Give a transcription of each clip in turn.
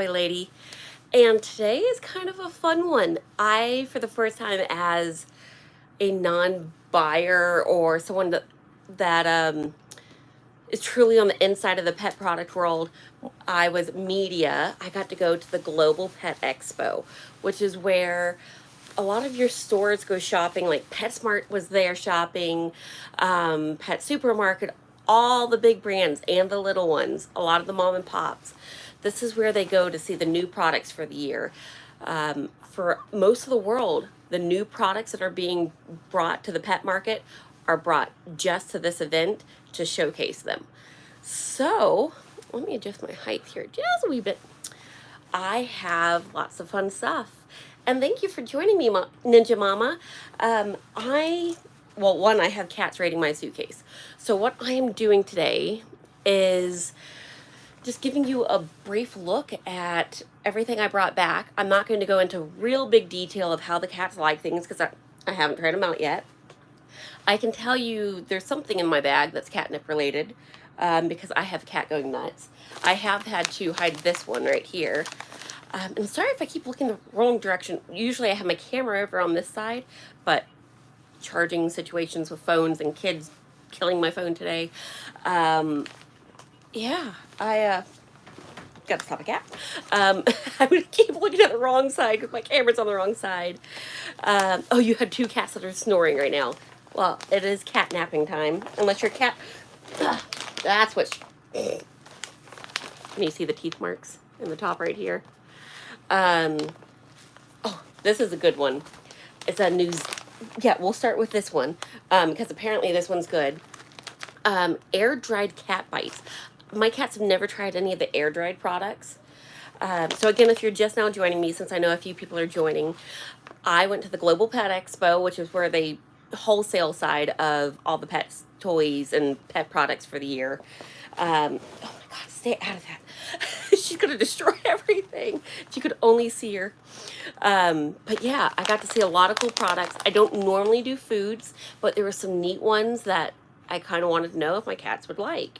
Lady, and today is kind of a fun one. I, for the first time as a non-buyer or someone that is truly on the inside of the pet product world, I was media. I got to go to the Global Pet Expo, which is where a lot of your stores go shopping. Like PetSmart was there shopping, Pet Supermarket, all the big brands and the little ones, a lot of the mom and pops. This is where they go to see the new products for the year. For most of the world, the new products that are being brought to the pet market are brought just to this event to showcase them. So, let me adjust my height here just a wee bit. I have lots of fun stuff. And thank you for joining me, Ninja Mama. One, I have cats raiding my suitcase. So what I am doing today is just giving you a brief look at everything I brought back. I'm not going to go into real big detail of how the cats like things because I haven't tried them out yet. I can tell you there's something in my bag that's catnip related because I have a cat going nuts. I have had to hide this one right here. And sorry if I keep looking the wrong direction. Usually I have my camera over on this side, but charging situations with phones and kids killing my phone today. Yeah, I got to stop a cat. I'm going to keep looking at the wrong side because my camera's on the wrong side. Oh, you had two cats that are snoring right now. Well, it is cat napping time. Unless your cat... that's what... Can you see the teeth marks in the top right here? Oh, this is a good one. It's a news... Yeah, we'll start with this one because apparently this one's good. AirDried Cat Bites. My cats have never tried any of the air-dried products. So again, if you're just now joining me, since I know a few people are joining, I went to the Global Pet Expo, which is where they wholesale side of all the pets, toys, and pet products for the year. Oh my God, stay out of that. She's going to destroy everything. If you could only see her. But yeah, I got to see a lot of cool products. I don't normally do foods, but there were some neat ones that I kind of wanted to know if my cats would like.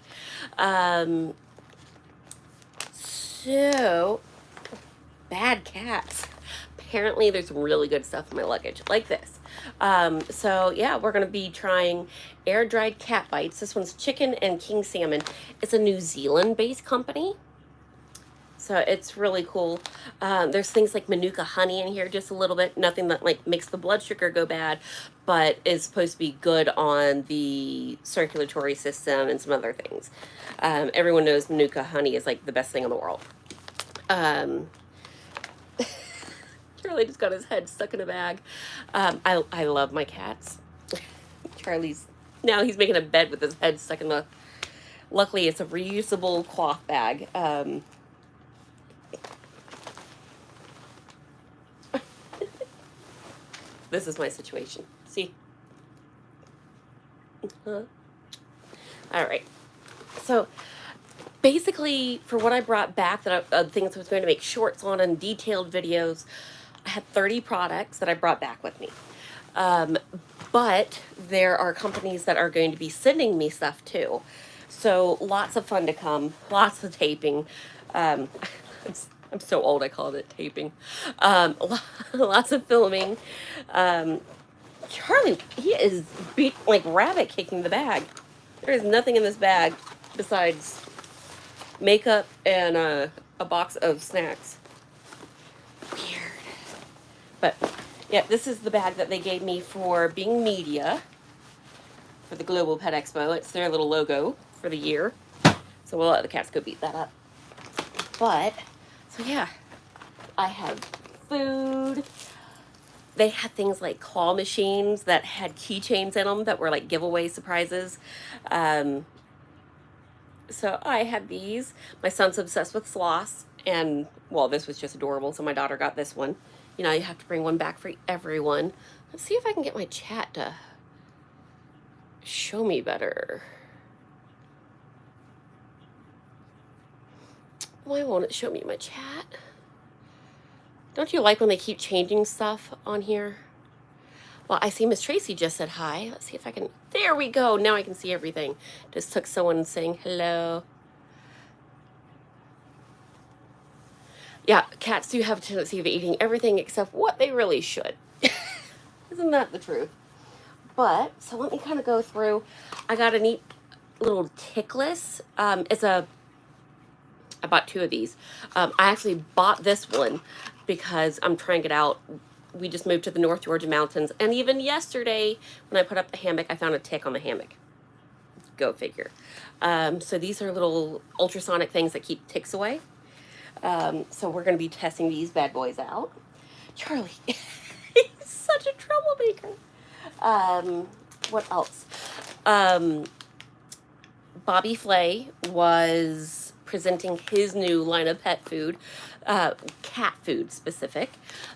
So, bad cats. Apparently there's some really good stuff in my luggage, like this. So yeah, we're going to be trying AirDried Cat Bites. This one's chicken and king salmon. It's a New Zealand-based company. So it's really cool. There's things like Manuka honey in here, just a little bit. Nothing that like makes the blood sugar go bad, but is supposed to be good on the circulatory system and some other things. Everyone knows Manuka honey is like the best thing in the world. Charlie just got his head stuck in a bag. I love my cats. Charlie's, now he's making a bed with his head stuck in the, luckily it's a reusable cloth bag. This is my situation. See? All right. So basically, for what I brought back, that things I was going to make shorts on and detailed videos, I had 30 products that I brought back with me. But there are companies that are going to be sending me stuff too. So lots of fun to come, lots of taping. I'm so old, I called it taping. Lots of filming. Charlie, he is like rabbit kicking the bag. There is nothing in this bag besides makeup and a box of snacks. Weird. But yeah, this is the bag that they gave me for being media for the Global Pet Expo. It's their little logo for the year. So we'll let the cats go beat that up. But, so yeah, I have food. They had things like claw machines that had keychains in them that were like giveaway surprises. So I had these. My son's obsessed with sloths. And, well, this was just adorable, so my daughter got this one. You know, you have to bring one back for everyone. Let's see if I can get my chat to show me better. Why won't it show me my chat? Don't you like when they keep changing stuff on here? Well, I see Miss Tracy just said hi. Let's see if I can... There we go. Now I can see everything. Just took someone saying hello. Yeah, cats do have a tendency of eating everything except what they really should. Isn't that the truth? But, so let me kind of go through. I got a neat little tickless. I bought two of these. I actually bought this one because I'm trying it out. We just moved to the North Georgia mountains, and even yesterday when I put up the hammock, I found a tick on the hammock. Go figure. So these are little ultrasonic things that keep ticks away. So we're going to be testing these bad boys out. Charlie, he's such a troublemaker. What else? Bobby Flay was presenting his new line of pet food, cat food specific,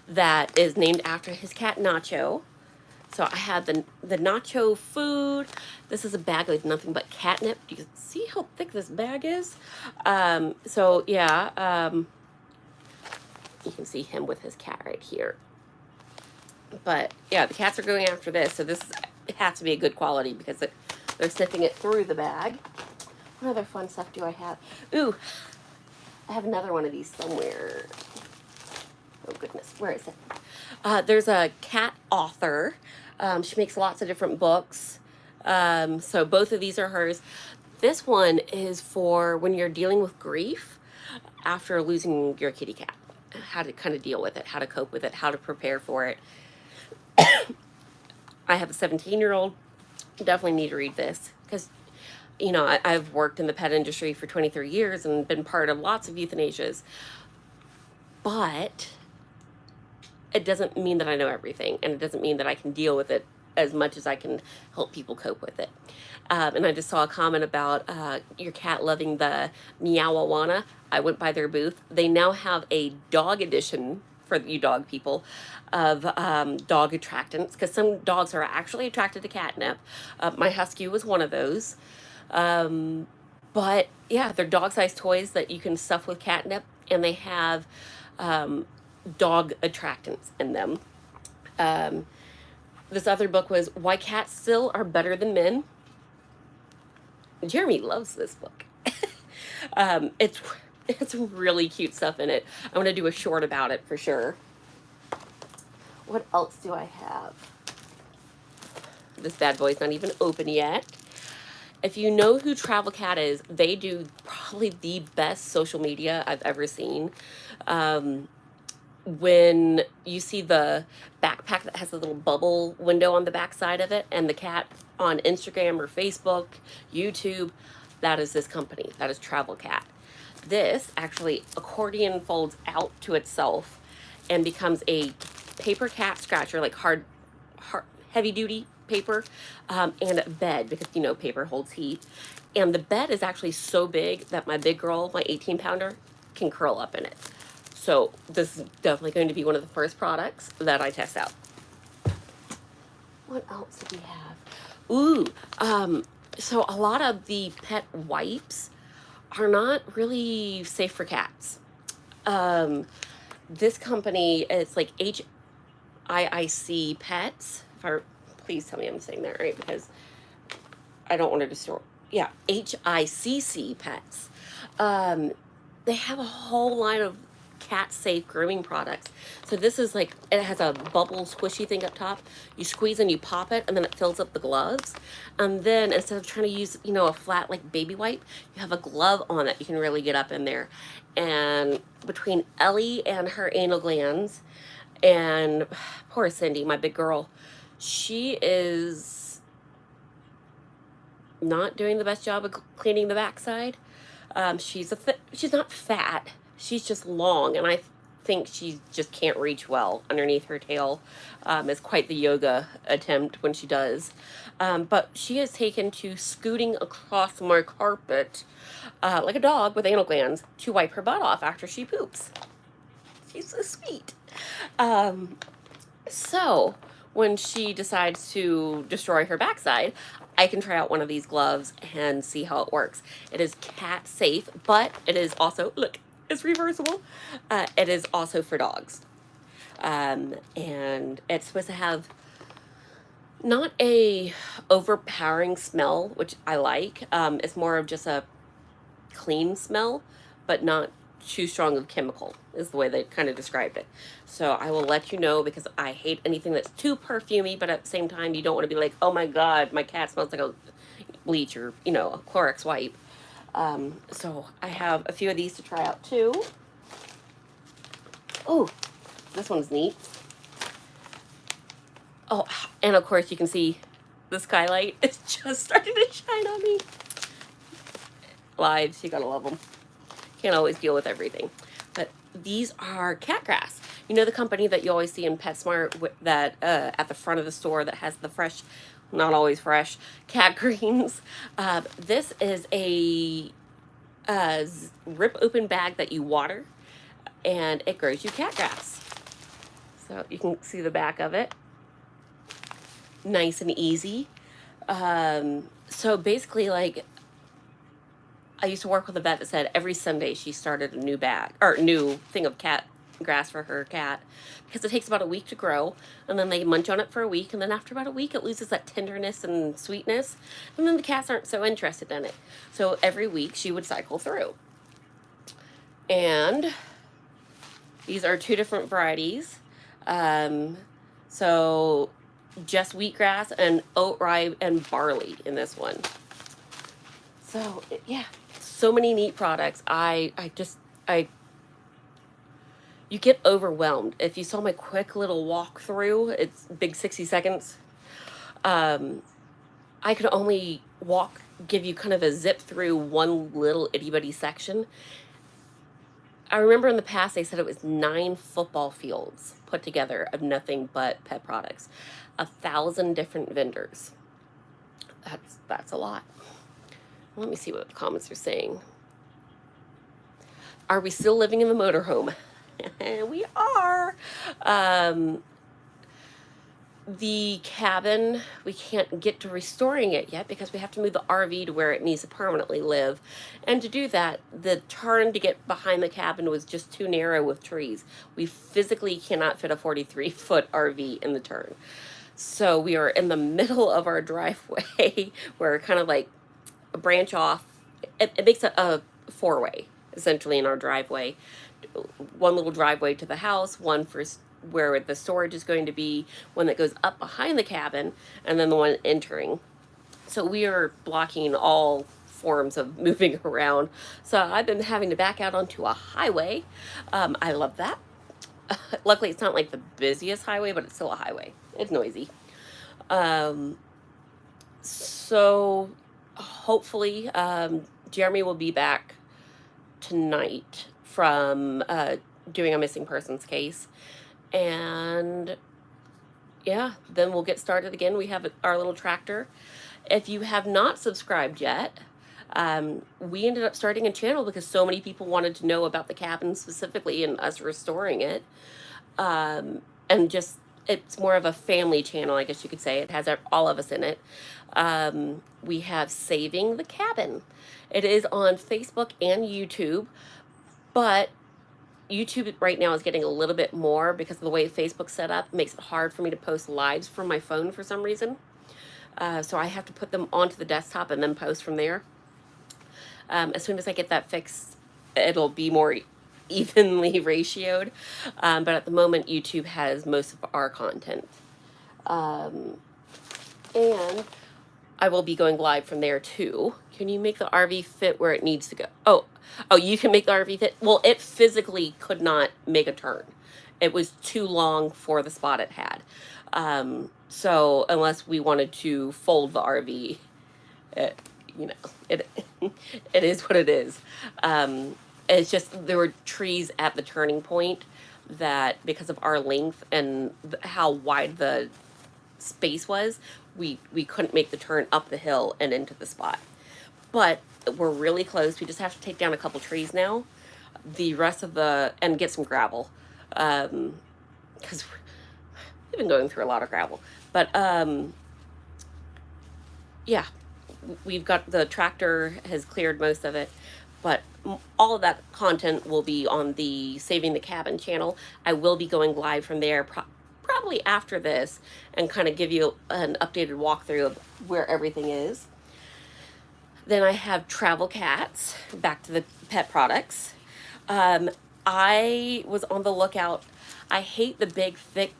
that is named after his cat Nacho. So I had the Nacho food. This is a bag with nothing but catnip. You can see how thick this bag is. So yeah, you can see him with his cat right here. But yeah, the cats are going after this, so it has to be a good quality because they're sniffing it through the bag. What other fun stuff do I have? Ooh, I have another one of these somewhere. Oh goodness, where is it? There's a cat author. She makes lots of different books. So both of these are hers. This one is for when you're dealing with grief after losing your kitty cat. How to kind of deal with it, how to cope with it, how to prepare for it. I have a 17-year-old. Definitely need to read this because, you know, I've worked in the pet industry for 23 years and been part of lots of euthanasias. But it doesn't mean that I know everything, and it doesn't mean that I can deal with it as much as I can help people cope with it. And I just saw a comment about your cat loving the Meowawana. I went by their booth. They now have a dog edition for you dog people of dog attractants, because some dogs are actually attracted to catnip. My husky was one of those. But yeah, they're dog-sized toys that you can stuff with catnip, and they have dog attractants in them. This other book was Why Cats Still Are Better Than Men. Jeremy loves this book. It's really cute stuff in it. I'm going to do a short about it for sure. What else do I have? This bad boy's not even open yet. If you know who Travel Cat is, they do probably the best social media I've ever seen. When you see the backpack that has a little bubble window on the back side of it, and the cat on Instagram or Facebook, YouTube, that is this company. That is Travel Cat. This actually accordion folds out to itself and becomes a paper cat scratcher, like hard heavy duty paper, and a bed, because you know paper holds heat. And the bed is actually so big that my big girl, my 18-pounder, can curl up in it. So this is definitely going to be one of the first products that I test out. What else do we have? Ooh, so a lot of the pet wipes are not really safe for cats. This company, it's like HIIC Pets. Please tell me I'm saying that right, because I don't want to distort. Yeah, HICC Pets. They have a whole line of cat-safe grooming products. So this is like, it has a bubble squishy thing up top. You squeeze and you pop it, and then it fills up the gloves. And then instead of trying to use, you know, a flat like baby wipe, you have a glove on it. You can really get up in there. And between Ellie and her anal glands, and poor Cindy, my big girl, she is not doing the best job of cleaning the backside. She's not fat. She's just long, and I think she just can't reach well underneath her tail. It's quite the yoga attempt when she does. But she has taken to scooting across my carpet like a dog with anal glands to wipe her butt off after she poops. She's so sweet. So when she decides to destroy her backside, I can try out one of these gloves and see how it works. It is cat safe, but it is also, look, it's reversible. It is also for dogs. And it's supposed to have not a overpowering smell, which I like. It's more of just a clean smell, but not too strong of chemical, is the way they kind of described it. So I will let you know, because I hate anything that's too perfumey, but at the same time, you don't want to be like, oh my God, my cat smells like a bleach or, you know, a Clorox wipe. So I have a few of these to try out too. Oh, this one's neat. Oh, and of course you can see the skylight is just starting to shine on me. Lives, you gotta love them. Can't always deal with everything. But these are cat grass. You know the company that you always see in PetSmart that at the front of the store that has the fresh, not always fresh, cat greens. This is a rip open bag that you water, and it grows you cat grass. So you can see the back of it. Nice and easy. So basically, like, I used to work with a vet that said every Sunday she started a new bag or new thing of cat grass for her cat, because it takes about a week to grow, and then they munch on it for a week, and then after about a week it loses that tenderness and sweetness, and then the cats aren't so interested in it. So every week she would cycle through. And these are 2 different varieties. So just wheatgrass and oat rye and barley in this one. So yeah, so many neat products. You get overwhelmed. If you saw my quick little walkthrough, it's big 60 seconds. I could only give you kind of a zip through one little itty bitty section. I remember in the past they said it was 9 football fields put together of nothing but pet products. 1,000 different vendors. That's a lot. Let me see what the comments are saying. Are we still living in the motorhome? We are. The cabin, we can't get to restoring it yet because we have to move the RV to where it needs to permanently live. And to do that, the turn to get behind the cabin was just too narrow with trees. We physically cannot fit a 43-foot RV in the turn. So we are in the middle of our driveway. We're kind of like a branch off. It makes a 4-way, essentially, in our driveway. One little driveway to the house, one for where the storage is going to be, one that goes up behind the cabin, and then the one entering. So we are blocking all forms of moving around. So I've been having to back out onto a highway. I love that. Luckily, it's not like the busiest highway, but it's still a highway. It's noisy. So hopefully, Jeremy will be back tonight from doing a missing persons case. And yeah, then we'll get started again. We have our little tractor. If you have not subscribed yet, we ended up starting a channel because so many people wanted to know about the cabin specifically and us restoring it. And just, it's more of a family channel, I guess you could say. It has all of us in it. We have Saving the Cabin. It is on Facebook and YouTube, but YouTube right now is getting a little bit more because of the way Facebook's set up. It makes it hard for me to post lives from my phone for some reason. So I have to put them onto the desktop and then post from there. As soon as I get that fixed, it'll be more evenly ratioed. But at the moment, YouTube has most of our content. And I will be going live from there too. Can you make the RV fit where it needs to go? Oh, you can make the RV fit? Well, it physically could not make a turn. It was too long for the spot it had. So unless we wanted to fold the RV, it is what it is. It's just there were trees at the turning point that, because of our length and how wide the space was, we couldn't make the turn up the hill and into the spot. But we're really close. We just have to take down a couple trees now. The rest of and get some gravel. Because we've been going through a lot of gravel. But yeah, we've got, the tractor has cleared most of it. But all of that content will be on the Saving the Cabin channel. I will be going live from there probably after this and kind of give you an updated walkthrough of where everything is. Then I have Travel Cats, back to the pet products. I was on the lookout. I hate the big, thick,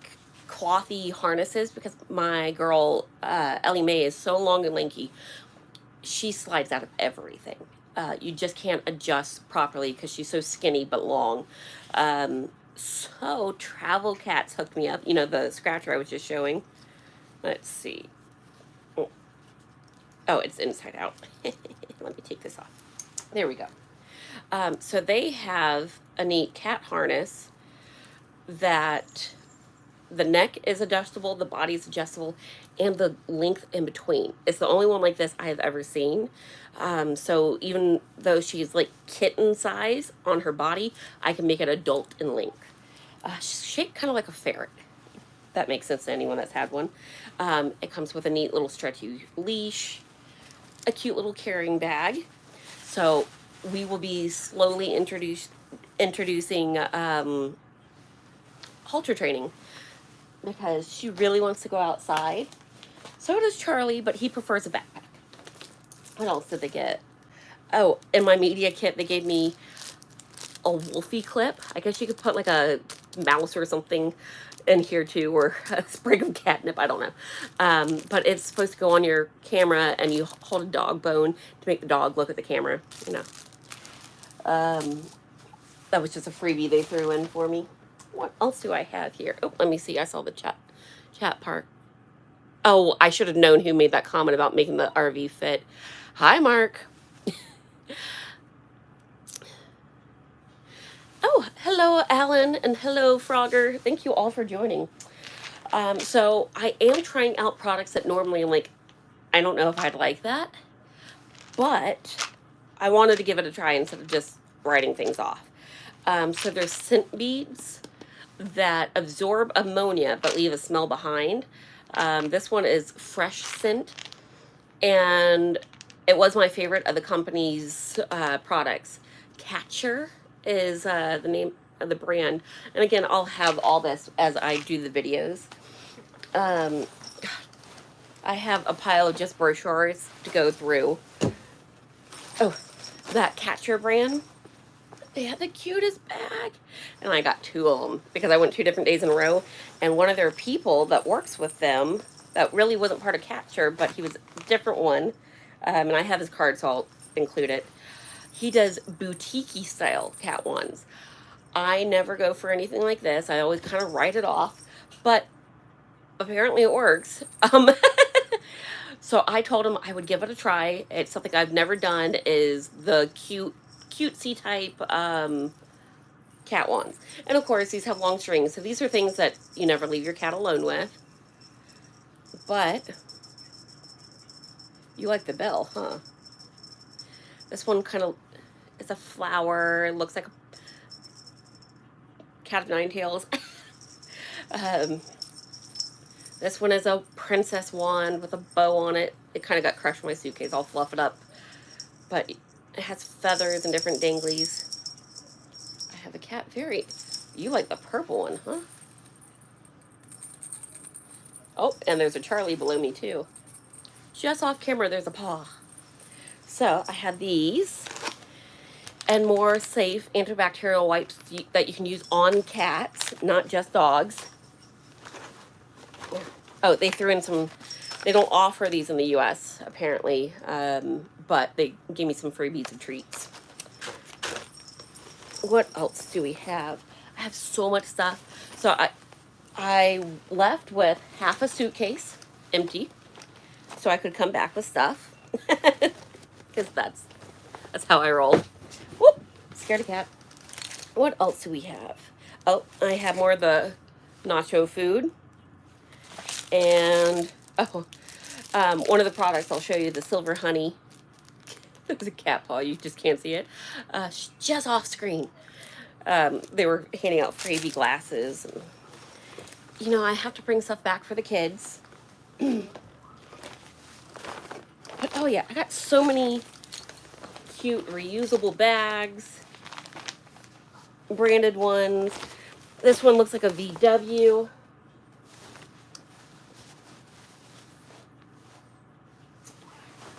clothy harnesses because my girl, Ellie Mae, is so long and lanky. She slides out of everything. You just can't adjust properly because she's so skinny but long. So Travel Cats hooked me up. You know, the scratcher I was just showing. Let's see. Oh, it's inside out. Let me take this off. There we go. So they have a neat cat harness that the neck is adjustable, the body is adjustable, and the length in between. It's the only one like this I have ever seen. So even though she's like kitten size on her body, I can make it adult in length. She's shaped kind of like a ferret. That makes sense to anyone that's had one. It comes with a neat little stretchy leash, a cute little carrying bag. So we will be slowly introducing halter training because she really wants to go outside. So does Charlie, but he prefers a backpack. What else did they get? Oh, in my media kit, they gave me a Wolfie Clip. I guess you could put like a mouse or something in here too, or a sprig of catnip, I don't know. But it's supposed to go on your camera and you hold a dog bone to make the dog look at the camera, you know. That was just a freebie they threw in for me. What else do I have here? Oh, let me see. I saw the chat part. Oh, I should have known who made that comment about making the RV fit. Hi, Mark. Oh, hello, Alan, and hello, Frogger. Thank you all for joining. So I am trying out products that normally I'm like, I don't know if I'd like that, but I wanted to give it a try instead of just writing things off. So there's scent beads that absorb ammonia but leave a smell behind. This one is fresh scent, and it was my favorite of the company's products. Catcher is the name of the brand, and again, I'll have all this as I do the videos. I have a pile of just brochures to go through. Oh, that Catcher brand. They had the cutest bag. And I got 2 of them because I went 2 different days in a row. And one of their people that works with them, that really wasn't part of Catcher, but he was a different one. And I have his card, so I'll include it. He does boutique-y style cat ones. I never go for anything like this. I always kind of write it off. But apparently it works. So I told him I would give it a try. It's something I've never done, is the cutesy type cat wands. And of course, these have long strings. So these are things that you never leave your cat alone with. But you like the bell, huh? This one kind of is a flower. It looks like a cat of 9 tails. This one is a princess wand with a bow on it. It kind of got crushed in my suitcase. I'll fluff it up. But it has feathers and different danglies. I have a cat. You like the purple one, huh? Oh, and there's a Charlie below me too. Just off camera, there's a paw. So I have these and more safe antibacterial wipes that you can use on cats, not just dogs. Oh, they threw in some, they don't offer these in the US apparently, but they gave me some freebies of treats. What else do we have? I have so much stuff. So I left with half a suitcase empty so I could come back with stuff. Because that's how I roll. Whoop! Scared a cat. What else do we have? Oh, I have more of the Nacho food. And, one of the products I'll show you, the silver honey. There's a cat paw, you just can't see it. Just off screen. They were handing out freebie glasses. And, you know, I have to bring stuff back for the kids. But, oh yeah, I got so many cute reusable bags. Branded ones. This one looks like a VW.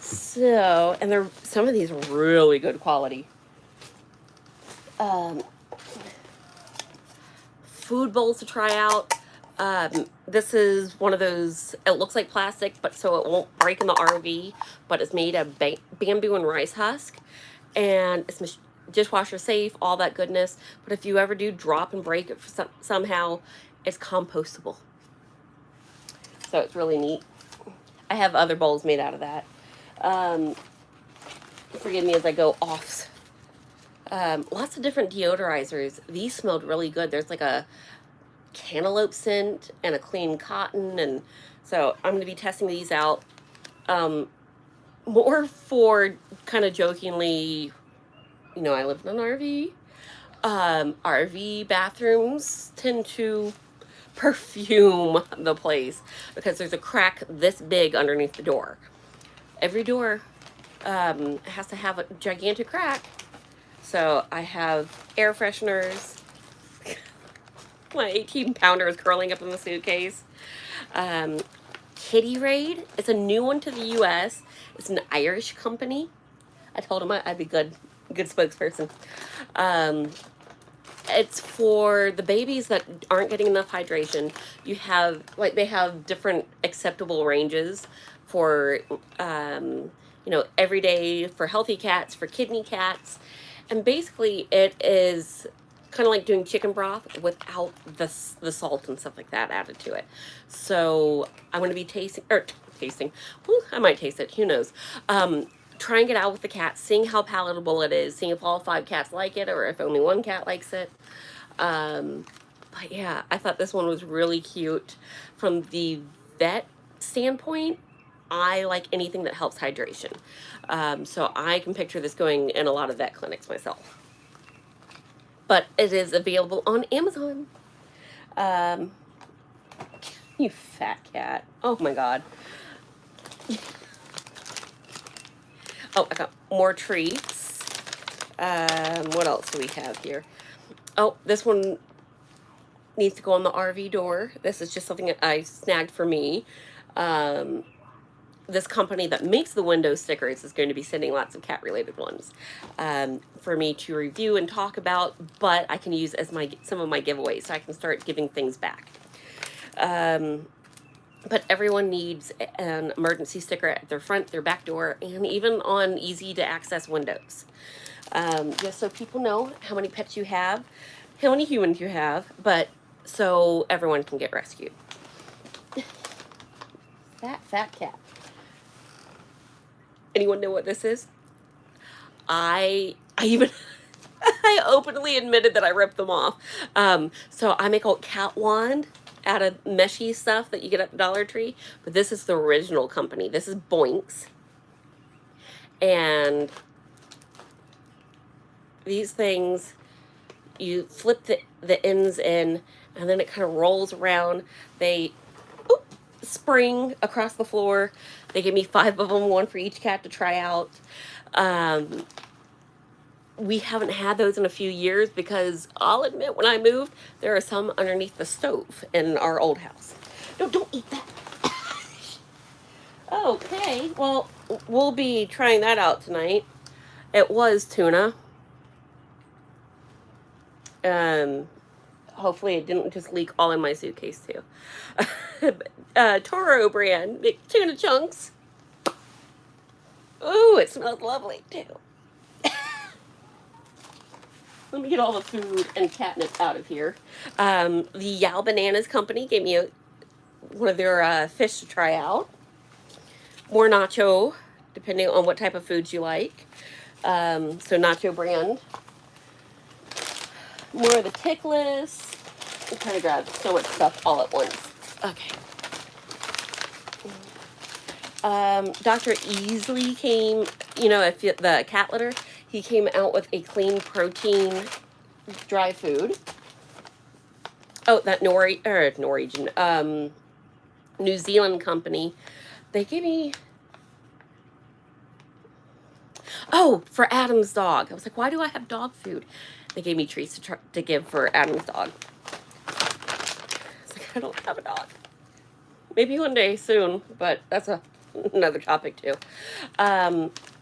So, and some of these are really good quality. Um, food bowls to try out. This is one of those, it looks like plastic, but so it won't break in the RV, but it's made of bamboo and rice husk. And it's dishwasher safe, all that goodness. But if you ever do drop and break it somehow, it's compostable. So it's really neat. I have other bowls made out of that. Forgive me as I go off. Lots of different deodorizers. These smelled really good. There's like a cantaloupe scent and a clean cotton, and so I'm going to be testing these out. More for kind of jokingly, you know, I live in an RV. RV bathrooms tend to perfume the place because there's a crack this big underneath the door. Every door has to have a gigantic crack. So I have air fresheners. My 18-pounder is curling up in the suitcase. Kitty Raid. It's a new one to the U.S. It's an Irish company. I told them I'd be good spokesperson. It's for the babies that aren't getting enough hydration. You have, like, they have different acceptable ranges for, you know, every day for healthy cats, for kidney cats. And basically it is kind of like doing chicken broth without the salt and stuff like that added to it. So I'm going to be tasting, well, I might taste it, who knows. Trying it out with the cats, seeing how palatable it is, seeing if all 5 cats like it or if only 1 cat likes it. But yeah, I thought this one was really cute. From the vet standpoint, I like anything that helps hydration. So I can picture this going in a lot of vet clinics myself. But it is available on Amazon. You fat cat. Oh my God. Oh, I got more treats. What else do we have here? Oh, this one needs to go on the RV door. This is just something that I snagged for me. This company that makes the window stickers is going to be sending lots of cat-related ones for me to review and talk about, but I can use as some of my giveaways, so I can start giving things back. But everyone needs an emergency sticker at their front, their back door, and even on easy-to-access windows. Just so people know how many pets you have, how many humans you have, but so everyone can get rescued. Fat cat. Anyone know what this is? I even I openly admitted that I ripped them off. So I make a cat wand out of meshy stuff that you get at the Dollar Tree, but this is the original company. This is Boinks. And these things, you flip the ends in, and then it kind of rolls around. They spring across the floor. They gave me 5 of them, 1 for each cat to try out. We haven't had those in a few years because I'll admit when I moved, there are some underneath the stove in our old house. No, don't eat that. Okay, well, we'll be trying that out tonight. It was tuna. Hopefully it didn't just leak all in my suitcase too. Toro brand, tuna chunks. Ooh, it smells lovely too. Let me get all the food and catnip out of here. The Yale Bananas Company gave me one of their fish to try out. More nacho, depending on what type of foods you like. So nacho brand. More of the Tickless. I'm trying to grab so much stuff all at once. Okay. Dr. Easley came, you know, if the cat litter, he came out with a clean protein dry food. Oh, that Norwegian, New Zealand company. They gave me, oh, for Adam's dog. I was like, why do I have dog food? They gave me treats to give for Adam's dog. I was like, I don't have a dog. Maybe one day soon, but that's another topic too.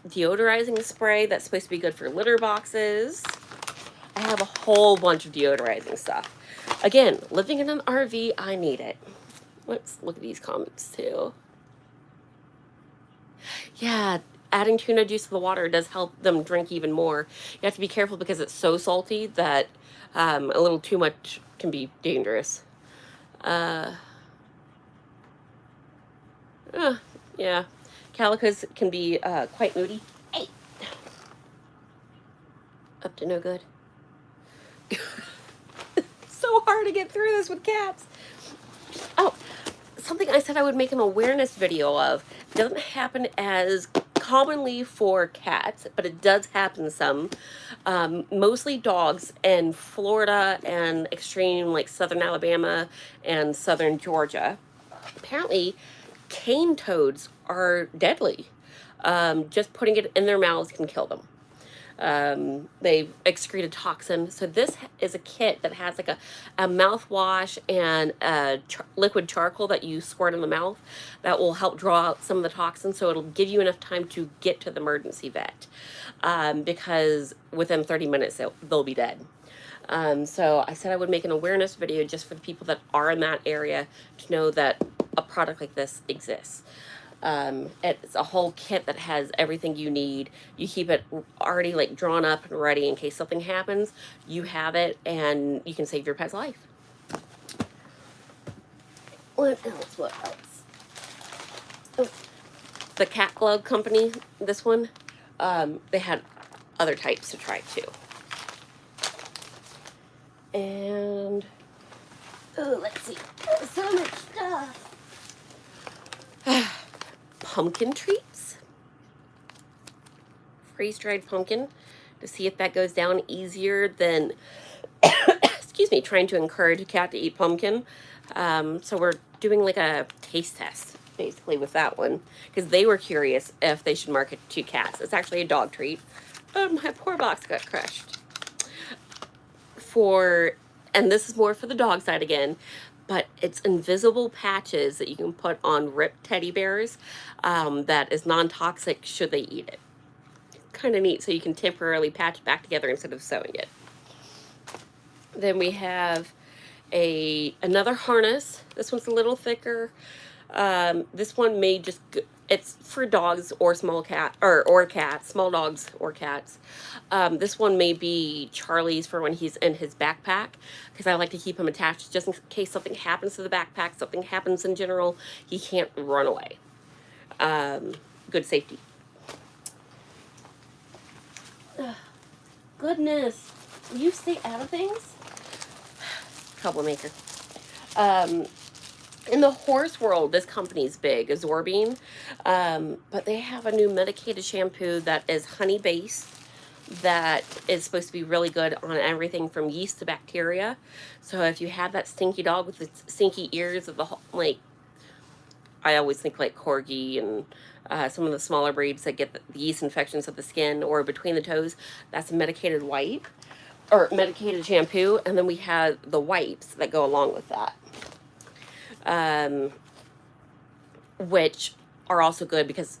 Deodorizing spray that's supposed to be good for litter boxes. I have a whole bunch of deodorizing stuff. Again, living in an RV, I need it. Let's look at these comments too. Yeah, adding tuna juice to the water does help them drink even more. You have to be careful because it's so salty that a little too much can be dangerous. Uh, yeah, calicos can be quite moody. Hey, up to no good. So hard to get through this with cats. Oh, something I said I would make an awareness video of. Doesn't happen as commonly for cats, but it does happen some. Mostly dogs in Florida and extreme like southern Alabama and southern Georgia. Apparently, cane toads are deadly. Just putting it in their mouths can kill them. They excrete a toxin. So this is a kit that has like a mouthwash and a liquid charcoal that you squirt in the mouth that will help draw out some of the toxins. So it'll give you enough time to get to the emergency vet, because within 30 minutes they'll be dead. So I said I would make an awareness video just for the people that are in that area to know that a product like this exists. It's a whole kit that has everything you need. You keep it already like drawn up and ready in case something happens. You have it and you can save your pet's life. What else? What else? Oh, the Cat Glove Company, this one, they had other types to try too. And, oh, let's see. There's so much stuff. Pumpkin treats. Freeze-dried pumpkin to see if that goes down easier than, excuse me, trying to encourage a cat to eat pumpkin. So we're doing like a taste test basically with that one because they were curious if they should market to cats. It's actually a dog treat. My poor box got crushed. And this is more for the dog side again, but it's invisible patches that you can put on ripped teddy bears that is non-toxic should they eat it. Kind of neat, so you can temporarily patch it back together instead of sewing it. Then we have another harness. This one's a little thicker. This one may just, it's for dogs or small cat or cats, small dogs or cats. This one may be Charlie's for when he's in his backpack because I like to keep him attached just in case something happens to the backpack, something happens in general, he can't run away. Good safety. Goodness, will you stay out of things? Troublemaker. In the horse world, this company's big, Absorbing, but they have a new medicated shampoo that is honey based that is supposed to be really good on everything from yeast to bacteria. So if you have that stinky dog with the stinky ears of the like, I always think like corgi and some of the smaller breeds that get the yeast infections of the skin or between the toes, that's a medicated wipe or medicated shampoo. And then we have the wipes that go along with that. Which are also good because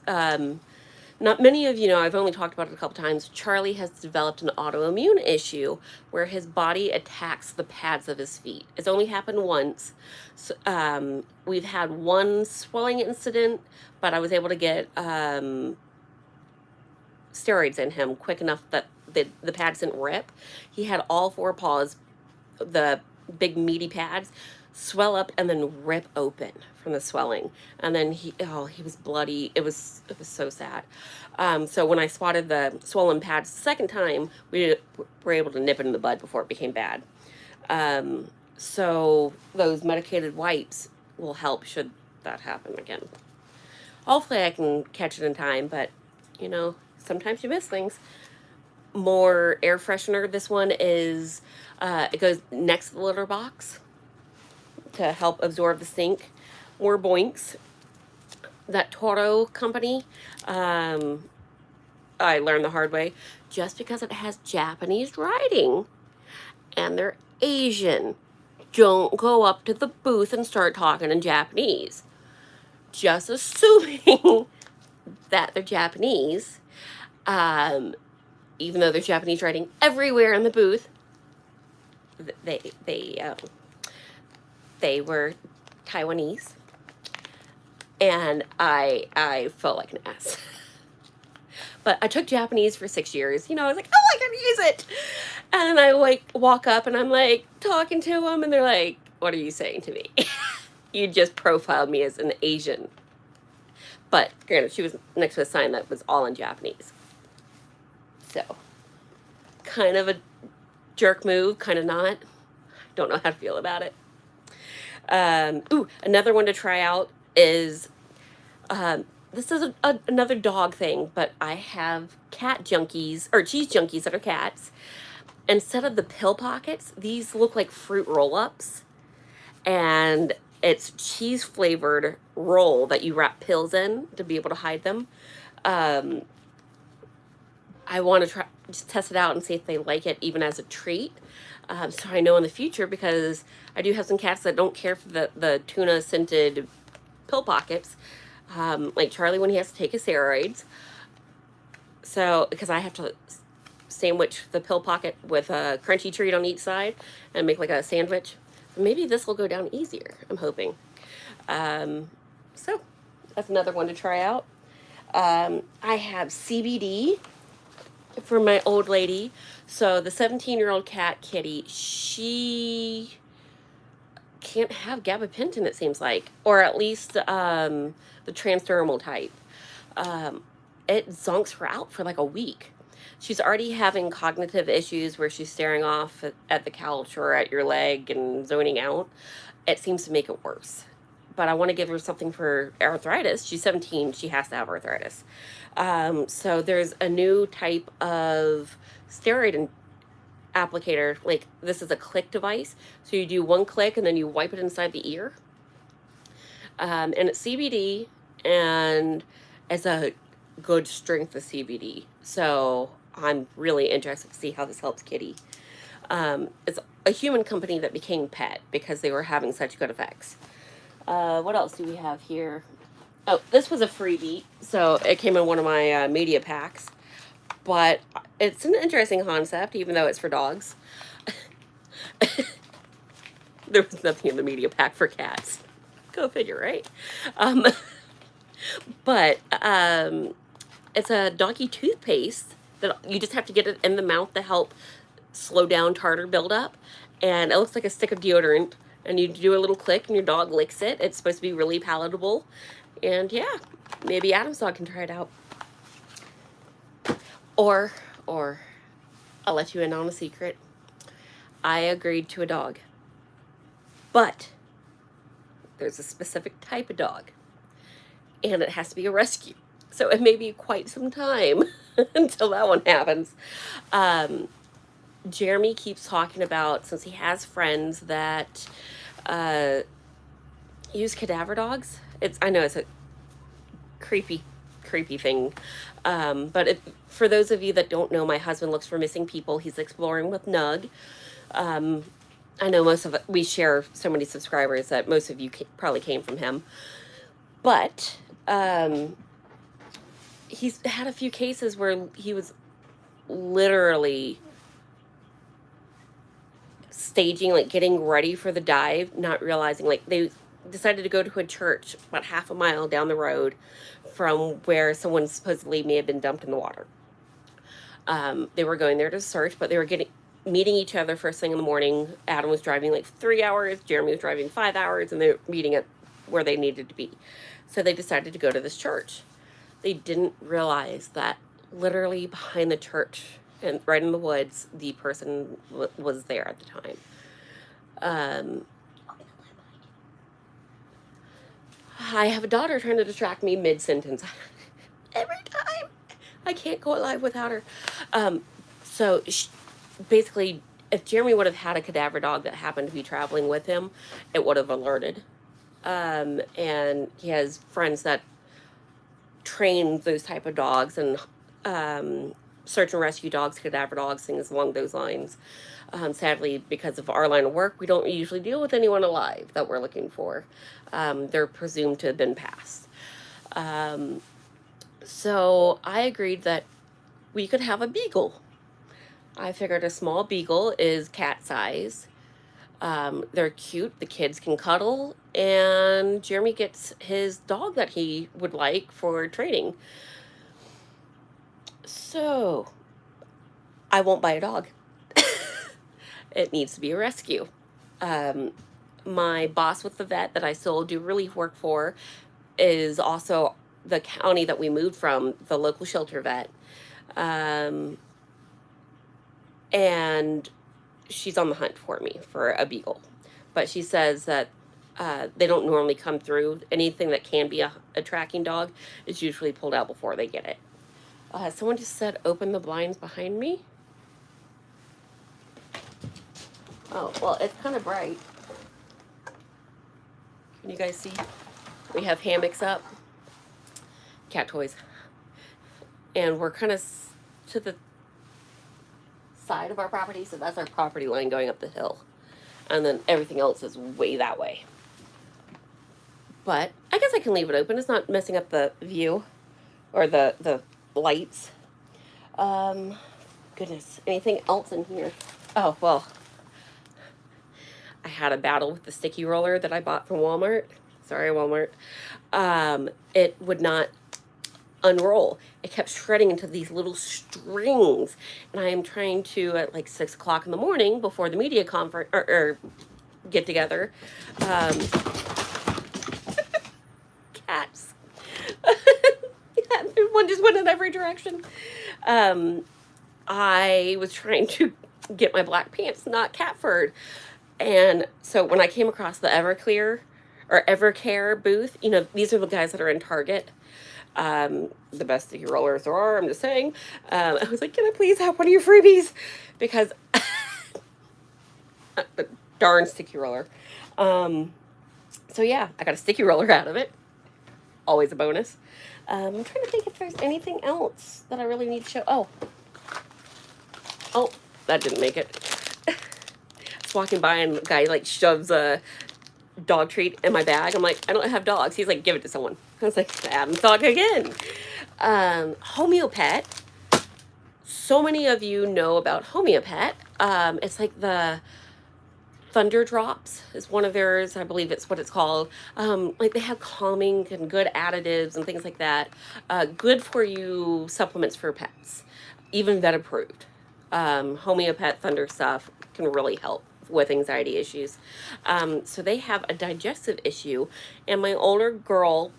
not many of you know, I've only talked about it a couple times. Charlie has developed an autoimmune issue where his body attacks the pads of his feet. It's only happened once. So, we've had one swelling incident, but I was able to get steroids in him quick enough that the pads didn't rip. He had all four paws, the big meaty pads, swell up and then rip open from the swelling, and then he was bloody. It was so sad. So when I spotted the swollen pads the second time, we were able to nip it in the bud before it became bad. So those medicated wipes will help should that happen again. Hopefully I can catch it in time, but you know, sometimes you miss things. More air freshener. This one is it goes next to the litter box to help absorb the stink. More Boinks. That Toro company, I learned the hard way. Just because it has Japanese writing and they're Asian, don't go up to the booth and start talking in Japanese. Just assuming that they're Japanese, even though there's Japanese writing everywhere in the booth, they were Taiwanese, and I felt like an ass. But I took Japanese for 6 years. You know, I was like, oh, I can use it. And then I like walk up and I'm like talking to them, and they're like, what are you saying to me? You just profiled me as an Asian. But granted, she was next to a sign that was all in Japanese. So, kind of a jerk move, kind of not. Don't know how to feel about it. Another one to try out is this is another dog thing, but I have cat junkies or cheese junkies that are cats. Instead of the pill pockets, these look like fruit roll-ups, and it's cheese flavored roll that you wrap pills in to be able to hide them. I want to try just test it out and see if they like it even as a treat. So I know in the future, because I do have some cats that don't care for the tuna scented pill pockets, like Charlie when he has to take his steroids. So because I have to sandwich the pill pocket with a crunchy treat on each side and make like a sandwich. Maybe this will go down easier, I'm hoping. So that's another one to try out. I have CBD for my old lady. So the 17-year-old cat, Kitty, she can't have gabapentin, it seems like, or at least the transdermal type. It zonks her out for like a week. She's already having cognitive issues where she's staring off at the couch or at your leg and zoning out. It seems to make it worse. But I want to give her something for arthritis. She's 17. She has to have arthritis. So there's a new type of steroid applicator. Like, this is a click device. So you do one click and then you wipe it inside the ear. And it's CBD, and it's a good strength of CBD. So I'm really interested to see how this helps Kitty. It's a human company that became pet because they were having such good effects. What else do we have here? Oh, this was a freebie, so it came in one of my media packs. But it's an interesting concept, even though it's for dogs. There was nothing in the media pack for cats. Go figure, right? But it's a doggy toothpaste that you just have to get it in the mouth to help slow down tartar buildup. And it looks like a stick of deodorant. And you do a little click and your dog licks it. It's supposed to be really palatable. And yeah, maybe Adam's dog can try it out. Or I'll let you in on a secret. I agreed to a dog. But there's a specific type of dog. And it has to be a rescue. So it may be quite some time until that one happens. Jeremy keeps talking about, since he has friends that use cadaver dogs. I know it's a creepy thing. But for those of you that don't know, my husband looks for missing people. He's exploring with Nug. I know we share so many subscribers that most of you probably came from him. But he's had a few cases where he was literally staging, like getting ready for the dive, not realizing, like they decided to go to a church about half a mile down the road from where someone supposedly may have been dumped in the water. They were going there to search, but they were meeting each other first thing in the morning. Adam was driving like 3 hours, Jeremy was driving 5 hours, and they were meeting at where they needed to be. So they decided to go to this church. They didn't realize that literally behind the church and right in the woods, the person was there at the time. I have a daughter trying to distract me mid-sentence. Every time. I can't go live without her. So basically, if Jeremy would have had a cadaver dog that happened to be traveling with him, it would have alerted. And he has friends that train those type of dogs, and search and rescue dogs, cadaver dogs, things along those lines. Sadly, because of our line of work, we don't usually deal with anyone alive that we're looking for. They're presumed to have been passed. So I agreed that we could have a beagle. I figured a small beagle is cat size. They're cute, the kids can cuddle, and Jeremy gets his dog that he would like for training. So, I won't buy a dog. It needs to be a rescue. Um, my boss with the vet that I still do relief work for is also the county that we moved from, the local shelter vet. Um, and she's on the hunt for me for a beagle. But she says that they don't normally come through. Anything that can be a tracking dog is usually pulled out before they get it. Someone just said, open the blinds behind me. Oh, well, it's kind of bright. Can you guys see? We have hammocks up, cat toys. And we're kind of to the side of our property, so that's our property line going up the hill. And then everything else is way that way. But I guess I can leave it open. It's not messing up the view or the lights. Goodness, anything else in here? Oh, well, I had a battle with the sticky roller that I bought from Walmart. Sorry, Walmart. It would not unroll. It kept shredding into these little strings. And I am trying to, at like 6 o'clock in the morning before the media conference or get together, cats. One just went in every direction. I was trying to get my black pants not cat furred. And so when I came across the Everclear or Evercare booth, you know, these are the guys that are in Target. The best sticky rollers there are, I'm just saying. I was like, can I please have one of your freebies? Because the darn sticky roller. So yeah, I got a sticky roller out of it. Always a bonus. I'm trying to think if there's anything else that I really need to show. Oh, that didn't make it. Just walking by and the guy like shoves a dog treat in my bag. I'm like, I don't have dogs. He's like, give it to someone. I was like, Adam's dog again. Homeopath. So many of you know about Homeopath. It's like the Thunder Drops is one of theirs. I believe it's what it's called. Like they have calming and good additives and things like that. Good for you supplements for pets, even vet approved. Homeopath Thunder stuff can really help with anxiety issues. So they have a digestive issue, and my older girl,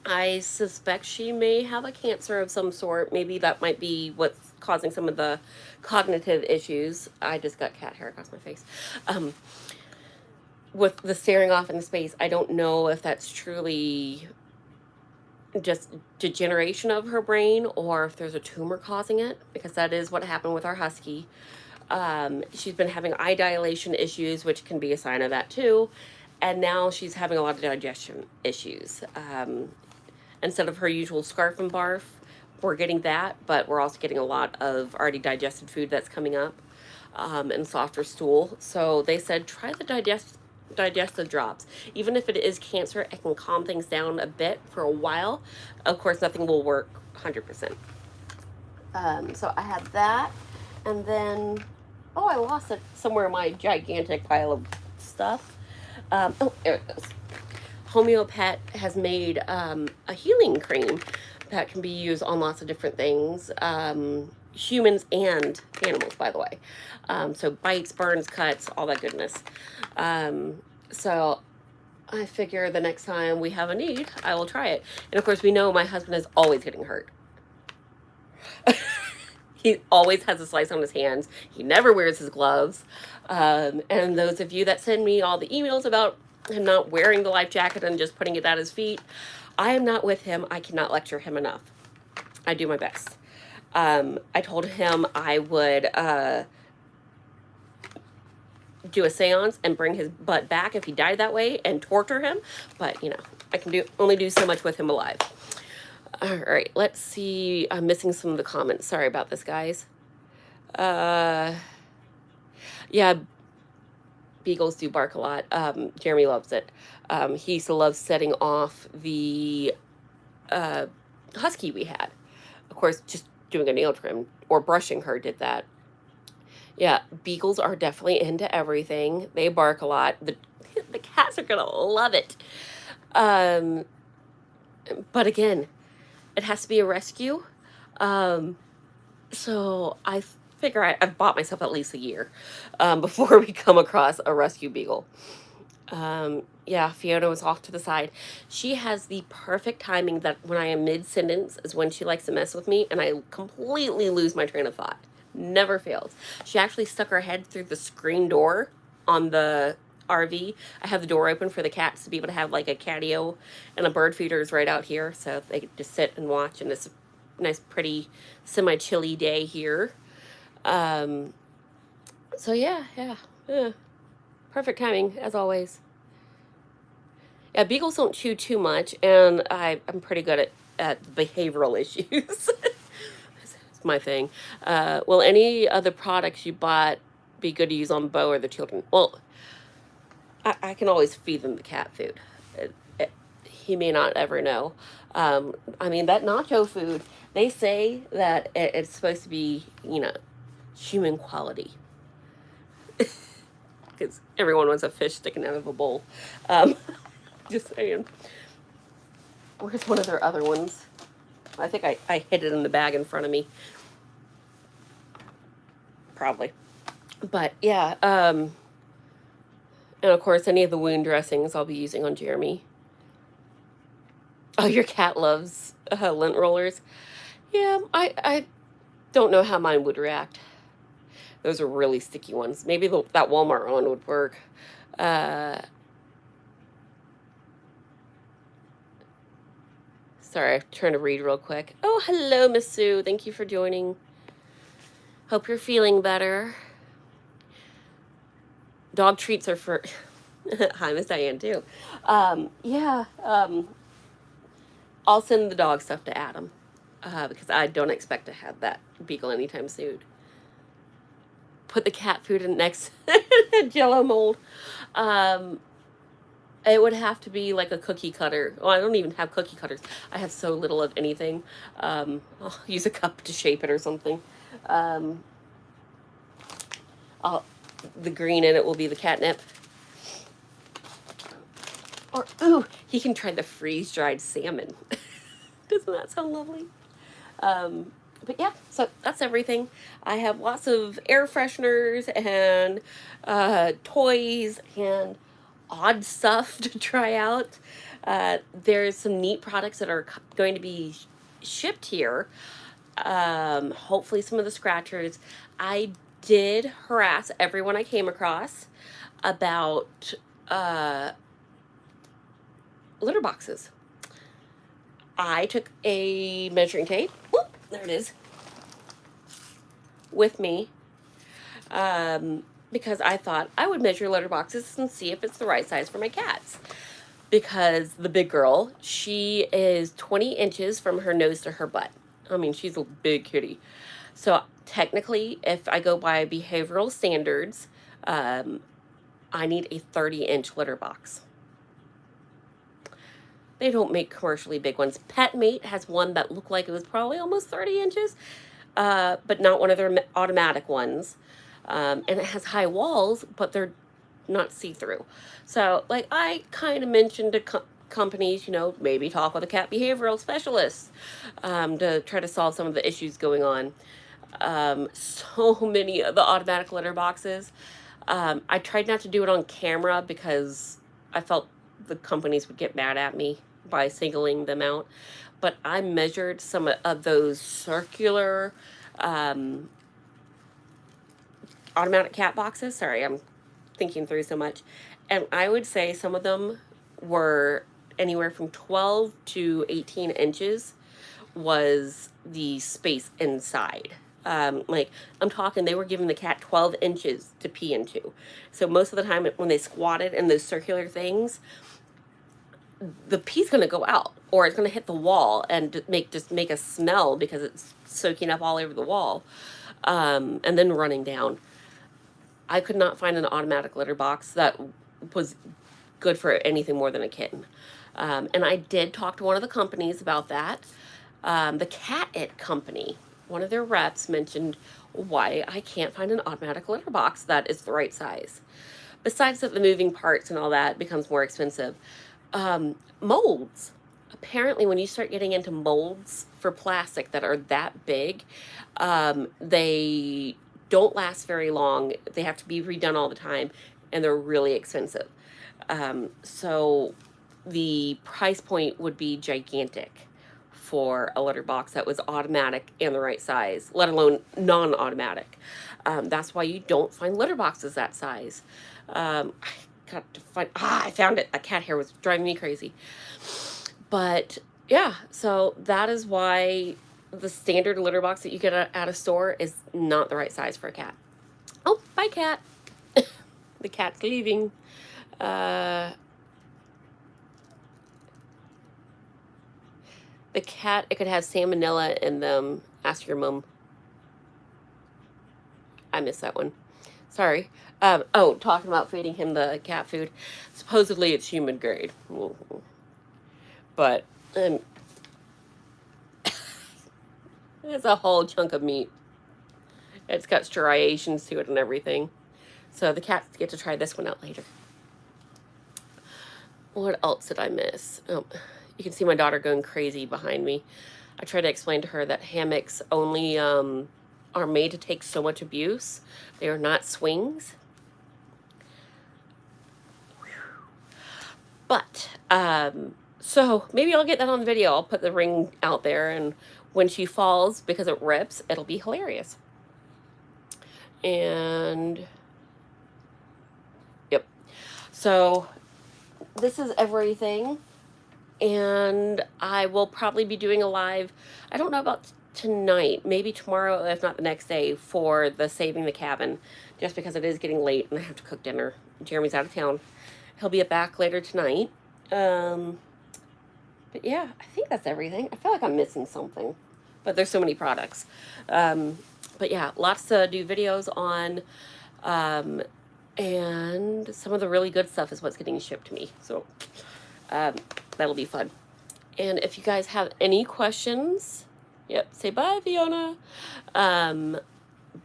I suspect she may have a cancer of some sort. Maybe that might be what's causing some of the cognitive issues. I just got cat hair across my face. With the staring off into space, I don't know if that's truly just degeneration of her brain or if there's a tumor causing it, because that is what happened with our husky. She's been having eye dilation issues, which can be a sign of that too. And now she's having a lot of digestion issues. Instead of her usual scarf and barf, we're getting that, but we're also getting a lot of already digested food that's coming up, and softer stool. So they said, try the digestive drops. Even if it is cancer, it can calm things down a bit for a while. Of course, nothing will work 100%. So I had that, and then, oh, I lost it somewhere in my gigantic pile of stuff. Oh, there it goes. Homeopath has made a healing cream that can be used on lots of different things, humans and animals, by the way. So bites, burns, cuts, all that goodness. So I figure the next time we have a need, I will try it. And of course, we know my husband is always getting hurt. He always has a slice on his hands. He never wears his gloves. And those of you that send me all the emails about him not wearing the life jacket and just putting it at his feet, I am not with him. I cannot lecture him enough. I do my best. I told him I would do a seance and bring his butt back if he died that way and torture him. But, you know, I can only do so much with him alive. All right, let's see. I'm missing some of the comments. Sorry about this, guys. Yeah, beagles do bark a lot. Jeremy loves it. He used to love setting off the husky we had. Of course, just doing a nail trim or brushing her did that. Yeah, beagles are definitely into everything. They bark a lot. The cats are gonna love it. Um, but again, it has to be a rescue. Um, so I figure I've bought myself at least a year before we come across a rescue beagle. Yeah, Fiona was off to the side. She has the perfect timing that when I am mid sentence is when she likes to mess with me and I completely lose my train of thought. Never fails. She actually stuck her head through the screen door on the RV. I have the door open for the cats to be able to have like a catio, and a bird feeder is right out here, so they could just sit and watch. And it's a nice, pretty, semi-chilly day here. Um, so yeah. Perfect timing as always. Yeah, beagles don't chew too much, and I'm pretty good at behavioral issues. It's my thing. Will any of the products you bought be good to use on Bo or the children? Well, I can always feed them the cat food. He may not ever know. I mean, that nacho food, they say that it's supposed to be, human quality. Because everyone wants a fish sticking out of a bowl. Um, just saying. Where's one of their other ones? I think I hid it in the bag in front of me. Probably. But yeah, and of course, any of the wound dressings I'll be using on Jeremy. Oh, your cat loves lint rollers. Yeah, I don't know how mine would react. Those are really sticky ones. Maybe that Walmart one would work. Uh, Sorry, I'm trying to read real quick. Oh, hello, Miss Sue. Thank you for joining. Hope you're feeling better. Dog treats are for... Hi, Miss Diane, too. Yeah, I'll send the dog stuff to Adam because I don't expect to have that beagle anytime soon. Put the cat food in next Jello mold. Um, it would have to be like a cookie cutter. Well, I don't even have cookie cutters. I have so little of anything. I'll use a cup to shape it or something. Um, I'll, the green in it will be the catnip. Or, ooh, he can try the freeze-dried salmon. Doesn't that sound lovely? But yeah, so that's everything. I have lots of air fresheners and toys and odd stuff to try out. There's some neat products that are going to be shipped here. Hopefully, some of the scratchers. I did harass everyone I came across about litter boxes. I took a measuring tape. Whoop, there it is. With me. Because I thought I would measure litter boxes and see if it's the right size for my cats. Because the big girl, she is 20 inches from her nose to her butt. I mean, she's a big kitty. So technically, if I go by behavioral standards, I need a 30-inch litter box. They don't make commercially big ones. PetMate has one that looked like it was probably almost 30 inches, but not one of their automatic ones. And it has high walls, but they're not see-through. So, like, I kind of mentioned to companies, maybe talk with a cat behavioral specialist to try to solve some of the issues going on. So many of the automatic litter boxes. I tried not to do it on camera because I felt the companies would get mad at me by singling them out. But I measured some of those circular automatic cat boxes. Sorry, I'm thinking through so much. And I would say some of them were anywhere from 12 to 18 inches was the space inside. Like, I'm talking, they were giving the cat 12 inches to pee into. So most of the time when they squatted in those circular things, the pee's going to go out, or it's going to hit the wall and make a smell because it's soaking up all over the wall, and then running down. I could not find an automatic litter box that was good for anything more than a kitten. And I did talk to one of the companies about that. The Cat It company. one of their reps mentioned why I can't find an automatic litter box that is the right size. Besides that, the moving parts and all that becomes more expensive. Molds. Apparently, when you start getting into molds for plastic that are that big, they don't last very long. They have to be redone all the time, and they're really expensive. So the price point would be gigantic for a litter box that was automatic and the right size, let alone non-automatic. That's why you don't find litter boxes that size. I got to find, I found it. That cat hair was driving me crazy. But yeah, so that is why the standard litter box that you get at a store is not the right size for a cat. Oh, bye, cat. The cat's leaving. The cat, it could have salmonella in them. Ask your mom. I missed that one. Sorry. Oh, talking about feeding him the cat food. Supposedly it's human grade. But it's a whole chunk of meat. It's got striations to it and everything. So the cats get to try this one out later. What else did I miss? Oh, you can see my daughter going crazy behind me. I tried to explain to her that hammocks only are made to take so much abuse. They are not swings. But, so maybe I'll get that on video. I'll put the ring out there, and when she falls, because it rips, it'll be hilarious. And, yep. So, this is everything. And I will probably be doing a live, I don't know about tonight, maybe tomorrow, if not the next day, for the Saving the Cabin, just because it is getting late and I have to cook dinner. Jeremy's out of town. He'll be back later tonight. But yeah, I think that's everything. I feel like I'm missing something, but there's so many products. But yeah, lots to do videos on, and some of the really good stuff is what's getting shipped to me. So that'll be fun. And if you guys have any questions, yep, say bye, Fiona.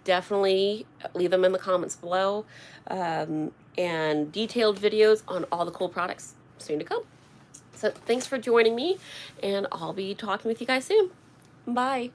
Definitely leave them in the comments below. And detailed videos on all the cool products soon to come. So thanks for joining me, and I'll be talking with you guys soon. Bye.